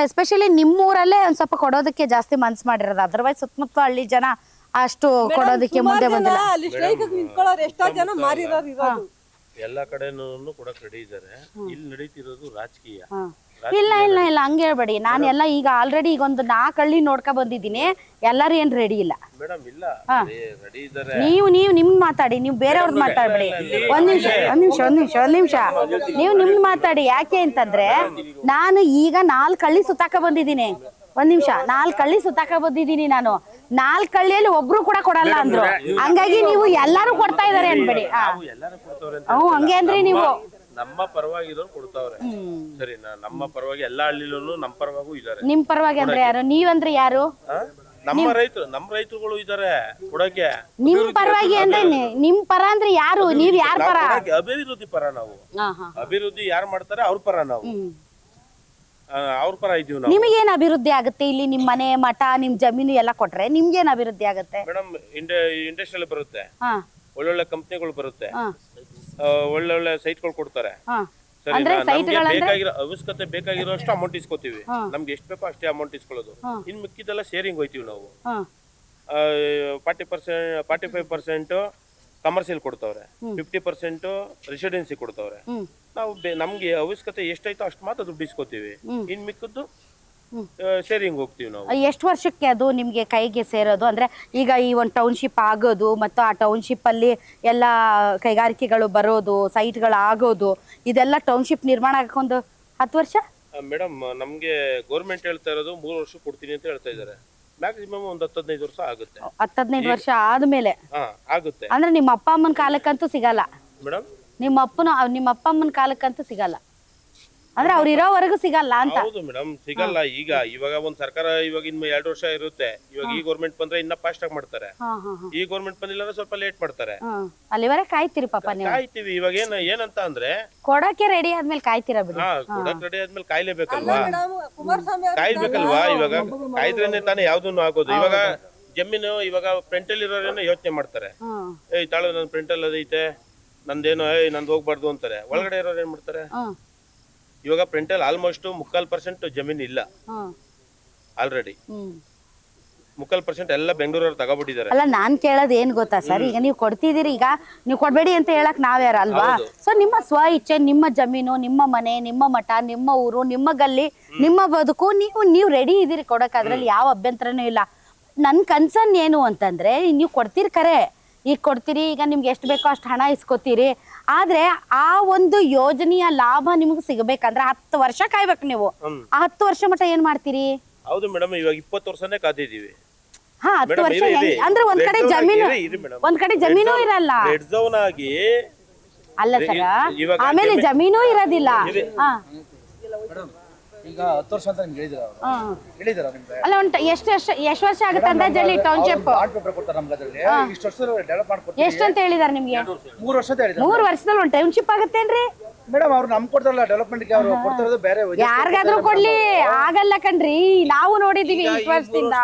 Especially ನಿಮ್ಮೂರಲ್ಲೇ ಒಂದ್ ಸ್ವಲ್ಪ ಕೊಡೋದಕ್ಕೆ ಜಾಸ್ತಿ ಮನ್ಸು ಮಾಡಿರೋದು, ಅದರ್ವೈಸ್ ಸುತ್ತಮುತ್ತ ಹಳ್ಳಿ ಜನ ಅಷ್ಟು ಕೊಡೋದಕ್ಕೆ ಮುಂದೆ ಬಂದಿಲ್ಲ. ಅಲ್ಲಿ ಸ್ಟ್ರೈಕ್ ನಿಂತ್ಕೊಳ್ಳೋರು ಎಷ್ಟೋ ಜನ ಮಾರಿರೋರು ಇರೋದು. ಎಲ್ಲಾ ಕಡೆನೂ ಕೊಡಕ್ ರೆಡಿ ಇದ್ದಾರೆ. ಇಲ್ಲಿ ನಡೀತಿರೋದು ರಾಜಕೀಯ. ಇಲ್ಲ ಇಲ್ಲ ಇಲ್ಲ ಹಂಗೆ ಹೇಳ್ಬೇಡಿ. ನಾನು ಎಲ್ಲ ಈಗ ಆಲ್ರೆಡಿ ಈಗ ಒಂದು 4 ಹಳ್ಳಿ ನೋಡ್ಕೊ ಬಂದಿದ್ದೀನಿ. ಎಲ್ಲರೂ ಏನ್ ರೆಡಿ ಇಲ್ಲ ಮೇಡಮ್. ಇಲ್ಲ ರೆಡಿ ಇದ್ದಾರೆ. ನೀವು ನಿಮ್ ಮಾತಾಡಿ, ನೀವು ಬೇರೆಯವ್ರದ್ದು ಮಾತಾಡ್ಬೇಡಿ. ಒಂದ್ ನಿಮಿಷ ನೀವು ನಿಮ್ದು ಮಾತಾಡಿ. ಯಾಕೆ ಅಂತಂದ್ರೆ ನಾನು ಈಗ 4 ಹಳ್ಳಿ ಸುತ್ತಾಕ ಬಂದಿದ್ದೀನಿ. ಒಂದ್ ನಿಮಿಷ, 4 ಹಳ್ಳಿ ಸುತ್ತಾಕ ಬಂದಿದ್ದೀನಿ ನಾನು. 4 ಹಳ್ಳಿಯಲ್ಲಿ ಒಬ್ರು ಕೂಡ ಕೊಡಲ್ಲ ಅಂದ್ರು. ಹಂಗಾಗಿ ನೀವು ಎಲ್ಲಾರು ಕೊಡ್ತಾ ಇದಾರೆ ಅನ್ಬೇಡಿ. ಹಂಗೆ ಅಂದ್ರೆ ನೀವು ನಮ್ಮ ಪರವಾಗಿರೋರು ಕೊಡ್ತಾವ್ರೆ. ಸರಿನಾ? ನಮ್ಮ ಪರವಾಗಿ ಎಲ್ಲಾ ಹಳ್ಳಿಲೂ ನಮ್ಮ ಪರವಾಗೂ ಇದಾರೆ. ನಿಮ್ ಪರವಾಗಿ ಅಂದ್ರೆ ಯಾರು? ನೀವಂದ್ರೆ ಯಾರು? ನಮ್ಮ ರೈತರುಗಳು ಇದಾರೆ ಕೊಡಕ್ಕೆ. ನಿಮ್ ಪರವಾಗಿ ಅಂದ್ರೆ ನಿಮ್ ಪರ ಅಂದ್ರೆ ಯಾರು? ನೀವ್ ಯಾರ ಪರ? ಅಭಿವೃದ್ಧಿ ಪರ ನಾವು. ಅಭಿವೃದ್ಧಿ ಯಾರು ಮಾಡ್ತಾರೆ ಅವ್ರ ಪರ ನಾವು. ಅವ್ರ ಪರ ಇದೀವಿ ನಾವು. ನಿಮಗೇನ್ ಅಭಿವೃದ್ಧಿ ಆಗುತ್ತೆ ಇಲ್ಲಿ? ನಿಮ್ ಮನೆ ಮಠ ನಿಮ್ ಜಮೀನು ಎಲ್ಲ ಕೊಟ್ರೆ ನಿಮ್ಗೇನ್ ಅಭಿವೃದ್ಧಿ ಆಗುತ್ತೆ? ಮೇಡಮ್, ಇಂಡಸ್ಟ್ರಿಯಲ್ ಬರುತ್ತೆ, ಒಳ್ಳೊಳ್ಳೆ ಕಂಪ್ನಿಗಳು ಬರುತ್ತೆ, ಒಳ್ಳೊಳ್ಳೆ ಸೈಟ್ಗಳು ಕೊಡ್ತಾರೆ. ಬೇಕಾಗಿರೋ ಅವಶ್ಯಕತೆ ಬೇಕಾಗಿರೋಷ್ಟು ಅಮೌಂಟ್ ಇಸ್ಕೋತೀವಿ. ನಮ್ಗೆ ಎಷ್ಟು ಬೇಕೋ ಅಷ್ಟೇ ಅಮೌಂಟ್ ಇಸ್ಕೊಳ್ಳೋದು. ಇನ್ ಮಿಕ್ಕಿದೆಲ್ಲ ಶೇರಿಂಗ್ ಹೋಯ್ತೀವಿ ನಾವು. 45% ಕಮರ್ಷಿಯಲ್ ಕೊಡ್ತಾವ್ರೆ, 50% ರೆಸಿಡೆನ್ಸಿ ಕೊಡ್ತಾವ್ರೆ. ನಾವು ನಮ್ಗೆ ಅವಶ್ಯಕತೆ ಎಷ್ಟಾಯ್ತೋ ಅಷ್ಟು ಮಾತ್ರ ದುಡ್ಡು ಇಸ್ಕೋತೀವಿ. ಇನ್ ಮಿಕ್ಕದ್ದು ಶೇರಿಂಗ್ ಹೋಗ್ತೀವಿ ನಾವು. ಎಷ್ಟು ವರ್ಷಕ್ಕೆ ಅದು ನಿಮ್ಗೆ ಕೈಗೆ ಸೇರೋದು? ಅಂದ್ರೆ ಈಗ ಈ ಒಂದು ಟೌನ್ಶಿಪ್ ಆಗೋದು ಮತ್ತು ಆ ಟೌನ್ಶಿಪ್ ಅಲ್ಲಿ ಎಲ್ಲ ಕೈಗಾರಿಕೆಗಳು ಬರೋದು, ಸೈಟ್ಗಳು ಆಗೋದು, ಇದೆಲ್ಲ ಟೌನ್ಶಿಪ್ ನಿರ್ಮಾಣ ಆಗೊಂದು 10 ವರ್ಷ? ಮೇಡಮ್, ನಮ್ಗೆ ಗೌರ್ಮೆಂಟ್ ಹೇಳ್ತಾ ಇರೋದು 3 ವರ್ಷ ಕೊಡ್ತೀನಿ ಅಂತ ಹೇಳ್ತಾ ಇದಾರೆ. ಮ್ಯಾಕ್ಸಿಮಮ್ ಒಂದು 10-15 ವರ್ಷ ಆಗುತ್ತೆ. 10-15 ವರ್ಷ ಆದ್ಮೇಲೆ ಆಗುತ್ತೆ. ಅಂದ್ರೆ ನಿಮ್ಮ ಅಪ್ಪ ಅಮ್ಮನ ಕಾಲಕ್ಕಂತೂ ಸಿಗಲ್ಲ ಮೇಡಮ್. ನಿಮ್ಮ ಅಪ್ಪ ಅಮ್ಮನ ಕಾಲಕ್ಕಂತೂ ಸಿಗಲ್ಲ, ಅಂದ್ರೆ ಅವ್ರು ಇರೋವರೆಗೂ ಸಿಗಲ್ಲ ಅಂತ. ಹೌದು ಮೇಡಮ್, ಸಿಗಲ್ಲ. ಇವಾಗ ಒಂದ್ ಸರ್ಕಾರ ಇವಾಗ ಇನ್ನು 2 ವರ್ಷ ಇರುತ್ತೆ. ಇವಾಗ ಈ ಗೌರ್ಮೆಂಟ್ ಬಂದ್ರೆ ಇನ್ನ ಫಾಸ್ಟ್ ಆಗಿ ಮಾಡ್ತಾರೆ. ಈ ಗೌರ್ಮೆಂಟ್ ಬಂದಿಲ್ಲ ಅಂದ್ರೆ ಸ್ವಲ್ಪ ಲೇಟ್ ಮಾಡ್ತಾರೆ. ಅಲ್ಲಿವರೆಗೆ ಕಾಯ್ತೀರಿ ಪಾಪ ನೀವು? ಕಾಯ್ತೀವಿ. ಇವಾಗ ಏನಂತ ಅಂದ್ರೆ ಕೊಡಕ್ಕೆ ರೆಡಿ ಆದ್ಮೇಲೆ ಕಾಯ್ತೀರಾ ಬಿಡಿ. ಕೊಡಕ್ ರೆಡಿ ಆದ್ಮೇಲೆ ಕಾಯ್ಲೇಬೇಕಲ್ವಾ? ಕಾಯ್ಬೇಕಲ್ವಾ? ಇವಾಗ ಕಾಯ್ದ್ರೇನೆ ತಾನೇ ಯಾವ್ದನ್ನು ಆಗೋದು. ಇವಾಗ ಜಮೀನು ಇವಾಗ ಫ್ರಂಟ್ ಅಲ್ಲಿ ಇರೋರೇನೋ ಯೋಚನೆ ಮಾಡ್ತಾರೆ, ತಾಳು ನನ್ ಫ್ರಂಟ್ ಅಲ್ಲಿ ಅದೈತೆ, ನಂದೇನೋ ನಂದು ಹೋಗ್ಬಾರ್ದು ಅಂತಾರೆ. ಒಳಗಡೆ ಇರೋರು ಏನ್ ಮಾಡ್ತಾರೆ? ಇವಾಗ ಫ್ರಂಟ್ ಅಲ್ಲಿ ಆಲ್ಮೋಸ್ಟ್ 3/4% ಜಮೀನ್ ಇಲ್ಲ ಆಲ್ರೆಡಿ. 3/4% ಎಲ್ಲ ಬೆಂಗಳೂರವ್ರು ತಗೋಬಿಟ್ಟಿದ್ದಾರೆ. ಅಲ್ಲ, ನಾನ್ ಕೇಳೋದು ಏನ್ ಗೊತ್ತಾ ಸರ್, ಈಗ ನೀವು ಕೊಡ್ತಿದ್ದೀರಿ, ಈಗ ನೀವು ಕೊಡ್ಬೇಡಿ ಅಂತ ಹೇಳಕ್ ನಾವ್ಯಾರ ಅಲ್ವಾ? ಸೊ ನಿಮ್ಮ ಸ್ವ ಇಚ್ಛೆ, ನಿಮ್ಮ ಜಮೀನು, ನಿಮ್ಮ ಮನೆ, ನಿಮ್ಮ ಮಠ, ನಿಮ್ಮ ಊರು, ನಿಮ್ಮ ಗಲ್ಲಿ, ನಿಮ್ಮ ಬದುಕು, ನೀವು ರೆಡಿ ಇದೀರಿ ಕೊಡಕ್. ಅದ್ರಲ್ಲಿ ಯಾವ ಅಭ್ಯಂತರನೂ ಇಲ್ಲ. ನನ್ ಕನ್ಸರ್ನ್ ಏನು ಅಂತಂದ್ರೆ, ನೀವು ಕೊಡ್ತೀರಿ ಖರೆ, ಈಗ ಕೊಡ್ತೀರಿ, ಈಗ ನಿಮ್ಗೆ ಎಷ್ಟು ಬೇಕೋ ಅಷ್ಟು ಹಣ ಇಸ್ಕೊತೀರಿ. ಆದ್ರೆ ಆ ಒಂದು ಯೋಜನೆಯ ಲಾಭ ನಿಮ್ಗೆ ಸಿಗಬೇಕಂದ್ರೆ 10 ವರ್ಷ ಕಾಯ್ಬೇಕು ನೀವು. ಆ 10 ವರ್ಷ ಮಟ್ಟ ಏನ್ ಮಾಡ್ತೀರಿ? ಹೌದು ಮೇಡಮ್, ಇವಾಗ 20 ವರ್ಷನೇ ಕಾದಿದೀವಿ. 10 ವರ್ಷ ಅಂದ್ರೆ ಒಂದ್ ಕಡೆ ಜಮೀನು ಇರಲ್ಲ. ರೆಡ್ ಝೋನ್ ಆಗಿ ಅಲ್ಲ ಸರ, ಆಮೇಲೆ ಜಮೀನು ಇರೋದಿಲ್ಲ. ಈಗ 10 ವರ್ಷ ಅಂತ ನಿಮ್ಗೆ ಹೇಳಿದಾರ ನಿಮ್ಗೆ? ಅಲ್ಲ, ಎಷ್ಟು ವರ್ಷ ಆಗುತ್ತೆ ಅಂದಾಜಲ್ಲಿ ಟೌನ್ಶಿಪ್? ಕೊಡ್ತಾರೆ ನಮ್ಗೆ. ಅದರಲ್ಲಿ ಇಷ್ಟು ವರ್ಷ ಡೆವಲಪ್ ಮಾಡ್ಕೊಡ್ತೀವಿ. ಎಷ್ಟು ಅಂತ ಹೇಳಿದಾರೆ ನಿಮ್ಗೆ? 3 ವರ್ಷ ಅಂತ ಹೇಳಿದಾರೆ. 3 ವರ್ಷದಲ್ಲಿ ಒಂದು ಟೌನ್ಶಿಪ್ ಆಗುತ್ತೇನ್ರಿ ಮೇಡಮ್? ಅವ್ರು ನಮ್ಗೆ ಕೊಡ್ತಾರಲ್ಲ ಡೆವಲಪ್ಮೆಂಟ್ಗೆ, ಅವ್ರು ಕೊಡ್ತಿರೋದು ಬೇರೆ. ಯಾರಿಗಾದ್ರೂ ಕೊಡ್ಲಿ, ಆಗಲ್ಲ ಕಣ್ರಿ. ನಾವು ನೋಡಿದೀವಿ ಇಷ್ಟು ವರ್ಷದಿಂದ.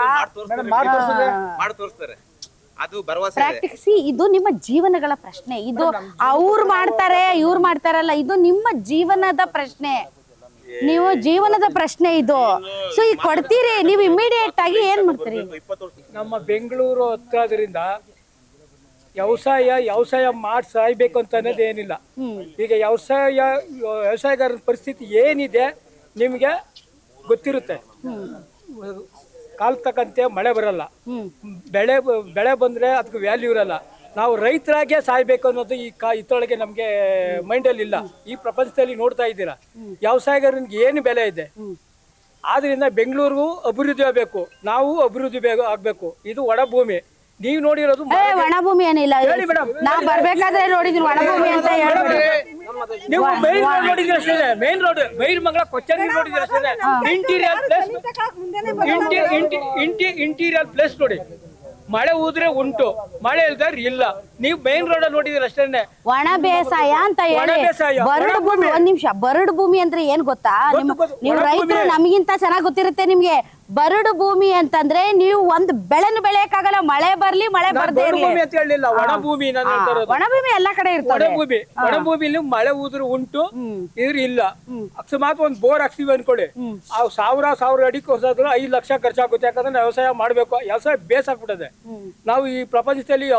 ಪ್ರಾಕ್ಟಿಸಿ. ಇದು ನಿಮ್ಮ ಜೀವನಗಳ ಪ್ರಶ್ನೆ. ಇದು ಅವ್ರು ಮಾಡ್ತಾರೆ ಇವ್ರು ಮಾಡ್ತಾರಲ್ಲ, ಇದು ನಿಮ್ಮ ಜೀವನದ ಪ್ರಶ್ನೆ. ನೀವು ಜೀವನದ ಪ್ರಶ್ನೆ ಇದು. ಸೊ ಈಗ ಕೊಡ್ತೀರಿ, ನೀವು ಇಮಿಡಿಯೇಟ್ ಆಗಿ ಏನ್ ಮಾಡ್ತೀರಿ? ನಮ್ಮ ಬೆಂಗಳೂರು ಹತ್ರದ್ರಿಂದ ವ್ಯವಸಾಯ ಮಾಡಿ ಸಾಯ್ಬೇಕು ಅಂತ ಅನ್ನೋದು ಏನಿಲ್ಲ. ಈಗ ವ್ಯವಸಾಯಗಾರರ ಪರಿಸ್ಥಿತಿ ಏನಿದೆ ನಿಮ್ಗೆ ಗೊತ್ತಿರುತ್ತೆ. ಕಾಲ್ ತಕ್ಕಂತೆ ಮಳೆ ಬರಲ್ಲ, ಬೆಳೆ ಬಂದ್ರೆ ಅದಕ್ಕೆ ವ್ಯಾಲ್ಯೂ ಇರಲ್ಲ. ನಾವು ರೈತರಾಗೆ ಸಾಯ್ಬೇಕು ಅನ್ನೋದು ಇತ್ತೊಳಗೆ ನಮ್ಗೆ ಮೈಂಡಲ್ಲಿ ಇಲ್ಲ. ಈ ಪ್ರಪಂಚದಲ್ಲಿ ನೋಡ್ತಾ ಇದ್ದೀರಾ, ವ್ಯವಸಾಯಗಾರನಿಗೆ ಏನು ಬೆಲೆ ಇದೆ. ಆದ್ರಿಂದ ಬೆಂಗಳೂರಿಗೂ ಅಭಿವೃದ್ಧಿ ಆಗಬೇಕು, ನಾವು ಅಭಿವೃದ್ಧಿ ಆಗ್ಬೇಕು. ಇದು ಒಣಭೂಮಿ. ನೀವು ನೋಡಿರೋದು ಒಣಭೂಮಿ ಏನಿಲ್ಲ. ನಾವು ಬರ್ಬೇಕಾದ್ರೆ ನೋಡಿದ್ವಿ ಒಣಭೂಮಿ ಅಂತ ಹೇಳ್ಬಿಡಿ. ನೀವು ಮೈನ್ ರೋಡ್ ನೋಡಿದ್ರೆ ಅಷ್ಟೇ, ಮೈನ್ ರೋಡ್ ಬೈರಮಂಗಲ ಕೊಚ್ಚರಿ ನೋಡಿದ್ರೆ ಅಷ್ಟೇ. ಇಂಟೀರಿಯರ್ ಪ್ಲೇಸ್ ನೋಡಿ. ಮಳೆ ಊದ್ರೆ ಉಂಟು, ಮಳೆ ಇಲ್ದಾರ ಇಲ್ಲ. ನೀವು ಮೇನ್ ರೋಡ್ ಅಲ್ಲಿ ನೋಡಿದಿರ ಅಷ್ಟೇನೆ. ಒಣ ಬೇಸಾಯ ಅಂತ ಒಣ ಹೇಳಿ ಬೇಸಾಯ, ಬರಡು ಭೂಮಿ. ಒಂದ್ ನಿಮಿಷ, ಬರಡು ಭೂಮಿ ಅಂದ್ರೆ ಏನ್ ಗೊತ್ತಾ? ನೀವು ರೈತರು ನಮಗಿಂತ ಚೆನ್ನಾಗ್ ಗೊತ್ತಿರುತ್ತೆ ನಿಮ್ಗೆ. ಬರಡು ಭೂಮಿ ಅಂತಂದ್ರೆ ನೀವು ಒಂದ್ ಬೆಳೆನು ಬೆಳೆಯಕ್ಕಾಗಲ್ಲ, ಮಳೆ ಬರ್ಲಿ ಮಳೆ ಬರ್ದೇ ಇರ್ಲಿ. ಭೂಮಿ ಅಂತ ಹೇಳಿಲ್ಲ, ಒಣ ಭೂಮಿ ನಾನು ಹೇಳ್ತಾ ಇರೋದು. ಒಣ ಭೂಮಿ ಎಲ್ಲಾ ಕಡೆ ಇರ್ತದೆ. ಒಣ ಭೂಮಿಲಿ ಮಳೆ ಉದುರು ಉಂಟು, ಇದ್ರ ಇಲ್ಲ. ಅಕಸ್ಮಾತ್ ಒಂದ್ ಬೋರ್ ಹಾಕ್ಸಿವಿ ಅನ್ಕೊಳ್ಳಿ, ಆ 1000 ಅಡಿ ಕೊರ್ಸಾದ್ರು 5 ಲಕ್ಷ ಖರ್ಚಾಗುತ್ತೆ. ಯಾಕಂದ್ರೆ ವ್ಯವಸಾಯ ಮಾಡ್ಬೇಕು, ವ್ಯವಸಾಯ ಬೇಸಾಗ್ಬಿಟ್ಟದೆ. ನಾವು ಈ ಪ್ರಪಂಚದಲ್ಲಿ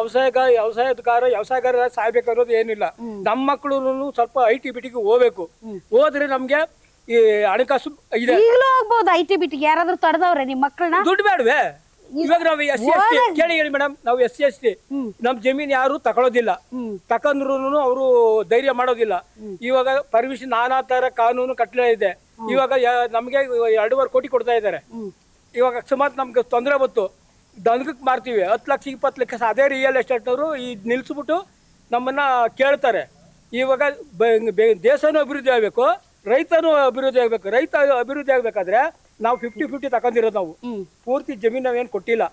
ವ್ಯವಸಾಯಗಾರ ಸಾಯ್ಬೇಕು ಅನ್ನೋದು ಏನಿಲ್ಲ. ನಮ್ಮ ಮಕ್ಕಳು ಸ್ವಲ್ಪ IT-BTಗೆ ಹೋಗ್ಬೇಕು, ಹೋದ್ರೆ ನಮ್ಗೆ ಈ ಹಣಕಾಸು ಇದೆ. ಈಗಲೂ ಹೋಗ್ಬೋದು IT-BTಗೆ. ಯಾರಾದ್ರೂ ತಡೆದವ್ರೆ ನಿಮ್ ಮಕ್ಕಳನ್ನ? ದುಡ್ಡು ಬೇಡವೆ? ಇವಾಗ ನಾವು SC/ST ಕೇಳಿ ಮೇಡಮ್, ನಾವು SC/ST ನಮ್ ಜಮೀನ್ ಯಾರು ತಗೊಳ್ಳೋದಿಲ್ಲ, ತಕೊಂಡ್ರು ಅವರು ಧೈರ್ಯ ಮಾಡೋದಿಲ್ಲ. ಇವಾಗ ಪರ್ಮಿಷನ್ ನಾನಾ ತರ ಕಾನೂನು ಕಟ್ಟಲೆ ಇದೆ. ಇವಾಗ ನಮ್ಗೆ 2.5 ಕೋಟಿ ಕೊಡ್ತಾ ಇದ್ದಾರೆ. ಇವಾಗ ಅಕಸ್ಮಾತ್ ನಮ್ಗೆ ತೊಂದರೆ ಬಂತು, ದನಗಕ್ಕೆ ಮಾರ್ತೀವಿ 10 ಲಕ್ಷ 20 ಲಕ್ಷ. ಅದೇ ರಿಯಲ್ ಎಸ್ಟೇಟ್ ಅವರು ಈ ನಿಲ್ಸ್ಬಿಟ್ಟು ನಮ್ಮನ್ನ ಕೇಳ್ತಾರೆ. ಇವಾಗ ದೇಶನೂ ಅಭಿವೃದ್ಧಿ ಆಗ್ಬೇಕು, ರೈತನೂ ಅಭಿವೃದ್ಧಿ ಆಗ್ಬೇಕು. ರೈತ ಅಭಿವೃದ್ಧಿ ಆಗ್ಬೇಕಾದ್ರೆ ನಾವು 50-50 ತಕೊಂಡಿರೋದು. ನಾವು ಪೂರ್ತಿ ಜಮೀನು ನಾವೇನು ಕೊಟ್ಟಿಲ್ಲ.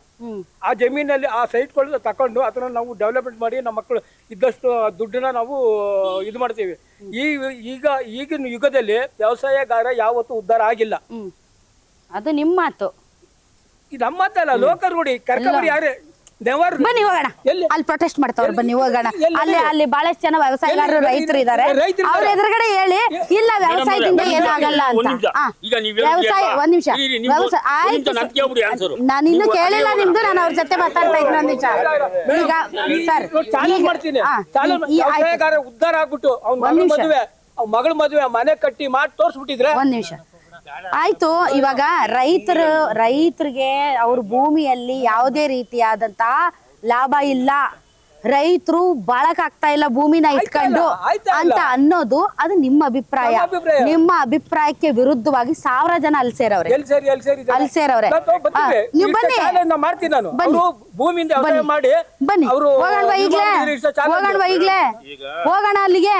ಆ ಜಮೀನಲ್ಲಿ ಆ ಸೈಟ್ಗಳು ತಕೊಂಡು ಅದನ್ನ ನಾವು ಡೆವಲಪ್ಮೆಂಟ್ ಮಾಡಿ ನಮ್ಮ ಮಕ್ಕಳು ಇದ್ದಷ್ಟು ದುಡ್ಡನ್ನ ನಾವು ಇದು ಮಾಡ್ತೀವಿ. ಈಗಿನ ಯುಗದಲ್ಲಿ ವ್ಯವಸಾಯಗಾರ ಯಾವತ್ತೂ ಉದ್ಧಾರ ಆಗಿಲ್ಲ. ಅದು ನಿಮ್ಮ ಮಾತು, ನಮ್ಮ ಮಾತಲ್ಲ. ಲೋಕಲ್ ನೋಡಿ ಕರ್ಕೊಂಡ್ಬರಿ ಯಾರೇ ಬನ್ನಿ ಹೋಗೋಣ. ಅಲ್ಲಿ ಪ್ರೊಟೆಸ್ಟ್ ಮಾಡ್ತಾವ್ರು, ಬನ್ನಿ ಹೋಗೋಣ. ಅಲ್ಲಿ ಬಹಳಷ್ಟು ಜನ ವ್ಯವಸಾಯಗಾರರು ರೈತರು ಇದ್ದಾರೆ. ಅವ್ರ ಎದುರುಗಡೆ ಹೇಳಿ, ಇಲ್ಲ ವ್ಯವಸಾಯದಿಂದ ಏನಾಗಲ್ಲ ಅಂತ. ವ್ಯವಸಾಯ ಒಂದ್ ನಿಮಿಷ, ಆಯ್ತು ನಾನು ಇನ್ನು ಕೇಳಿಲ್ಲ ನಿಮ್ದು, ನಾನು ಅವ್ರ ಜೊತೆ ಮಾತಾಡ್ತಾ ಇದ್ದೀನಿ. ಒಂದ್ ನಿಮಿಷ ಈಗ ಸರ್ ಉದ್ಧಾರ ಆಗ್ಬಿಟ್ಟು ಅವ್ನ ಮಗಳ ಮದುವೆ ಮನೆ ಕಟ್ಟಿ ಮಾಡಿ ತೋರ್ಸ್ಬಿಟ್ಟಿದ್ರೆ. ಒಂದ್ ನಿಮಿಷ ಆಯ್ತು. ಇವಾಗ ರೈತರಿಗೆ ಅವ್ರ ಭೂಮಿಯಲ್ಲಿ ಯಾವುದೇ ರೀತಿಯಾದಂತ ಲಾಭ ಇಲ್ಲ, ರೈತರು ಬಾಳಕಾಗ್ತಾ ಇಲ್ಲ ಭೂಮಿನ ಇಟ್ಕೊಂಡು ಅಂತ ಅನ್ನೋದು ಅದು ನಿಮ್ಮ ಅಭಿಪ್ರಾಯ. ನಿಮ್ಮ ಅಭಿಪ್ರಾಯಕ್ಕೆ ವಿರುದ್ಧವಾಗಿ 1000 ಜನ ಅಲ್ಲಿ ಸೇರವ್ರೆ. ನೀವು ಬನ್ನಿ, ಬನ್ನಿ ಹೋಗೋಣ ಈಗ್ಲೇ, ಹೋಗೋಣ ಅಲ್ಲಿಗೆ.